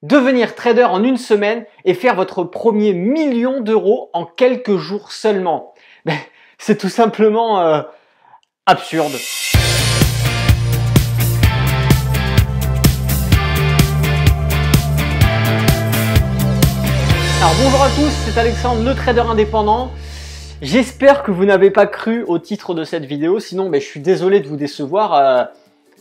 Devenir trader en une semaine et faire votre premier million d'euros en quelques jours seulement. Ben, c'est tout simplement absurde. Alors bonjour à tous, c'est Alexandre, le trader indépendant. J'espère que vous n'avez pas cru au titre de cette vidéo, sinon je suis désolé de vous décevoir.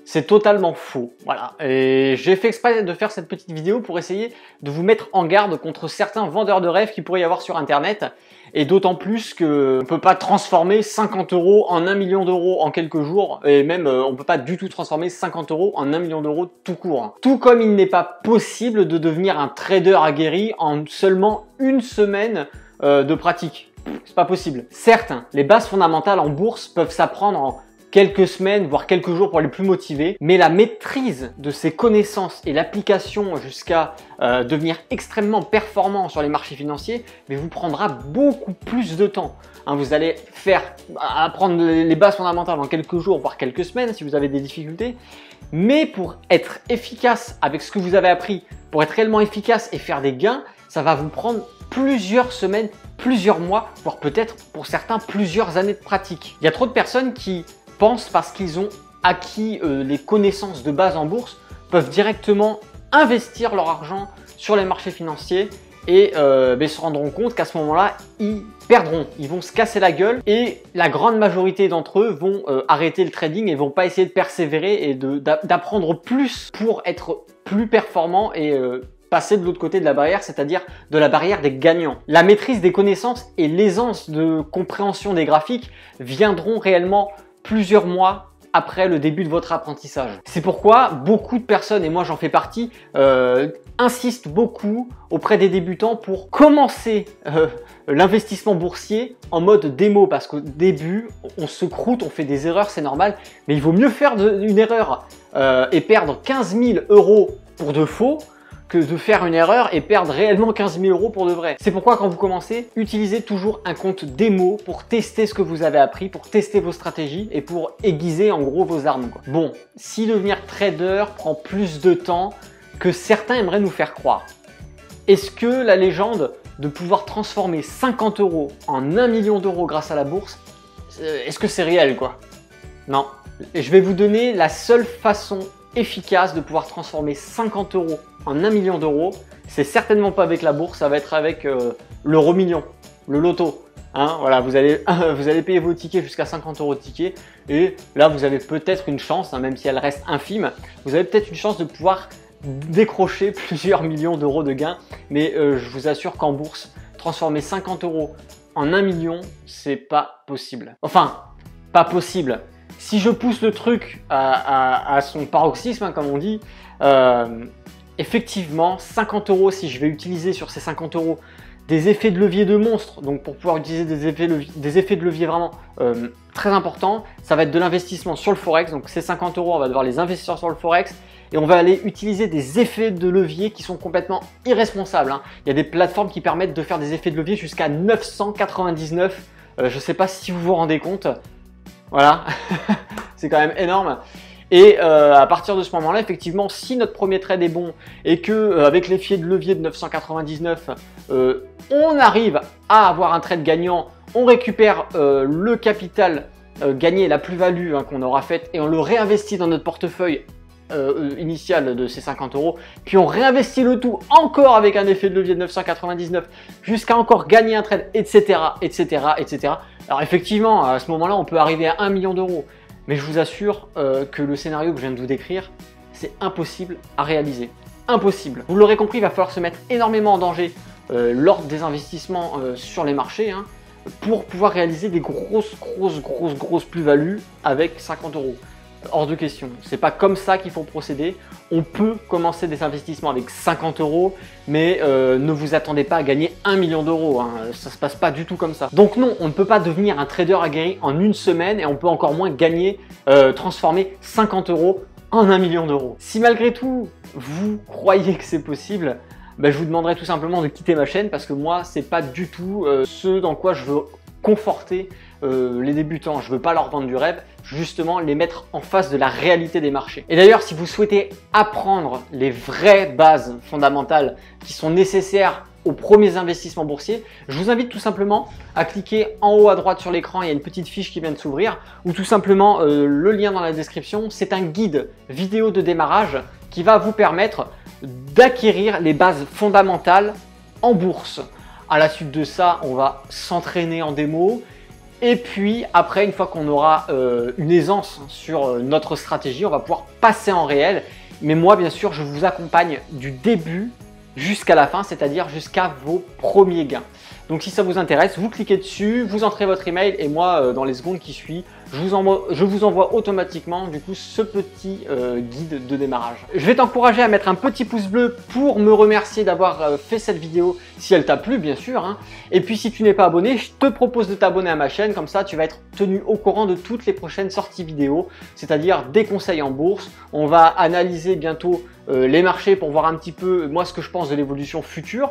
C'est totalement faux, voilà. Et j'ai fait exprès de faire cette petite vidéo pour essayer de vous mettre en garde contre certains vendeurs de rêves qu'il pourrait y avoir sur Internet. Et d'autant plus qu'on ne peut pas transformer 50 euros en 1 million d'euros en quelques jours. Et même, on ne peut pas du tout transformer 50 euros en 1 million d'euros tout court. Tout comme il n'est pas possible de devenir un trader aguerri en seulement une semaine de pratique. C'est pas possible. Certes, les bases fondamentales en bourse peuvent s'apprendre en quelques semaines, voire quelques jours pour les plus motivés, mais la maîtrise de ces connaissances et l'application jusqu'à devenir extrêmement performant sur les marchés financiers vous prendra beaucoup plus de temps. Vous allez apprendre les bases fondamentales en quelques jours, voire quelques semaines si vous avez des difficultés, mais pour être efficace avec ce que vous avez appris, pour être réellement efficace et faire des gains, ça va vous prendre plusieurs semaines, plusieurs mois, voire peut-être pour certains plusieurs années de pratique. Il y a trop de personnes qui pensent, parce qu'ils ont acquis les connaissances de base en bourse, peuvent directement investir leur argent sur les marchés financiers et se rendront compte qu'à ce moment-là, ils perdront, ils vont se casser la gueule et la grande majorité d'entre eux vont arrêter le trading et vont pas essayer de persévérer et d'apprendre plus pour être plus performants et passer de l'autre côté de la barrière, c'est-à-dire de la barrière des gagnants. La maîtrise des connaissances et l'aisance de compréhension des graphiques viendront réellement plusieurs mois après le début de votre apprentissage. C'est pourquoi beaucoup de personnes, et moi j'en fais partie, insistent beaucoup auprès des débutants pour commencer l'investissement boursier en mode démo, parce qu'au début on se croûte, on fait des erreurs, c'est normal, mais il vaut mieux faire une erreur et perdre 15 000 euros pour de faux que de faire une erreur et perdre réellement 15 000 euros pour de vrai. C'est pourquoi quand vous commencez, utilisez toujours un compte démo pour tester ce que vous avez appris, pour tester vos stratégies et pour aiguiser en gros vos armes. Bon, si devenir trader prend plus de temps que certains aimeraient nous faire croire, est-ce que la légende de pouvoir transformer 50 euros en 1 million d'euros grâce à la bourse, est-ce que c'est réel quoi? Non. Et je vais vous donner la seule façon efficace de pouvoir transformer 50 euros en 1 million d'euros. C'est certainement pas avec la bourse, ça va être avec l'euro million, le loto. Voilà, vous allez payer vos tickets jusqu'à 50 euros de tickets et là vous avez peut-être une chance, même si elle reste infime, vous avez peut-être une chance de pouvoir décrocher plusieurs millions d'euros de gains, mais je vous assure qu'en bourse, transformer 50 euros en 1 million, c'est pas possible. Enfin, pas possible. Si je pousse le truc à son paroxysme, comme on dit, effectivement, 50 euros, si je vais utiliser sur ces 50 euros des effets de levier de monstre, donc pour pouvoir utiliser des effets de levier vraiment très importants, ça va être de l'investissement sur le Forex. Donc ces 50 euros, on va devoir les investir sur le Forex et on va aller utiliser des effets de levier qui sont complètement irresponsables. Il y a des plateformes qui permettent de faire des effets de levier jusqu'à 999. Je ne sais pas si vous vous rendez compte. Voilà, c'est quand même énorme. Et à partir de ce moment-là, effectivement, si notre premier trade est bon et que avec l'effet de levier de 999, on arrive à avoir un trade gagnant, on récupère le capital gagné, la plus-value qu'on aura faite et on le réinvestit dans notre portefeuille initial de ces 50 euros, puis on réinvestit le tout encore avec un effet de levier de 999 jusqu'à encore gagner un trade, etc., etc., etc. Alors effectivement, à ce moment-là, on peut arriver à 1 million d'euros. Mais je vous assure que le scénario que je viens de vous décrire, c'est impossible à réaliser. Impossible. Vous l'aurez compris, il va falloir se mettre énormément en danger lors des investissements sur les marchés pour pouvoir réaliser des grosses plus-values avec 50 euros. Hors de question. C'est pas comme ça qu'il faut procéder. On peut commencer des investissements avec 50 euros, mais ne vous attendez pas à gagner 1 million d'euros. Ça se passe pas du tout comme ça. Donc non, on ne peut pas devenir un trader aguerri en une semaine et on peut encore moins gagner, transformer 50 euros en 1 million d'euros. Si malgré tout, vous croyez que c'est possible, je vous demanderai tout simplement de quitter ma chaîne parce que moi, c'est pas du tout ce dans quoi je veux conforter les débutants, je ne veux pas leur vendre du rêve, justement les mettre en face de la réalité des marchés. Et d'ailleurs, si vous souhaitez apprendre les vraies bases fondamentales qui sont nécessaires aux premiers investissements boursiers, je vous invite tout simplement à cliquer en haut à droite sur l'écran, il y a une petite fiche qui vient de s'ouvrir, ou tout simplement le lien dans la description, c'est un guide vidéo de démarrage qui va vous permettre d'acquérir les bases fondamentales en bourse. À la suite de ça, on va s'entraîner en démo. Et puis après, une fois qu'on aura une aisance sur notre stratégie, on va pouvoir passer en réel. Mais moi, bien sûr, je vous accompagne du début jusqu'à la fin, c'est-à-dire jusqu'à vos premiers gains. Donc si ça vous intéresse, vous cliquez dessus, vous entrez votre email et moi, dans les secondes qui suivent, je vous envoie automatiquement du coup ce petit guide de démarrage. Je vais t'encourager à mettre un petit pouce bleu pour me remercier d'avoir fait cette vidéo si elle t'a plu bien sûr. Hein. Et puis si tu n'es pas abonné, je te propose de t'abonner à ma chaîne, comme ça tu vas être tenu au courant de toutes les prochaines sorties vidéo, c'est-à-dire des conseils en bourse. On va analyser bientôt les marchés pour voir un petit peu moi ce que je pense de l'évolution future.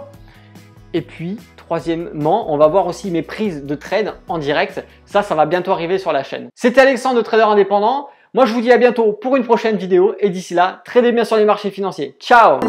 Et puis, troisièmement, on va voir aussi mes prises de trade en direct. Ça va bientôt arriver sur la chaîne. C'était Alexandre de Trader Indépendant. Moi, je vous dis à bientôt pour une prochaine vidéo. Et d'ici là, tradez bien sur les marchés financiers. Ciao!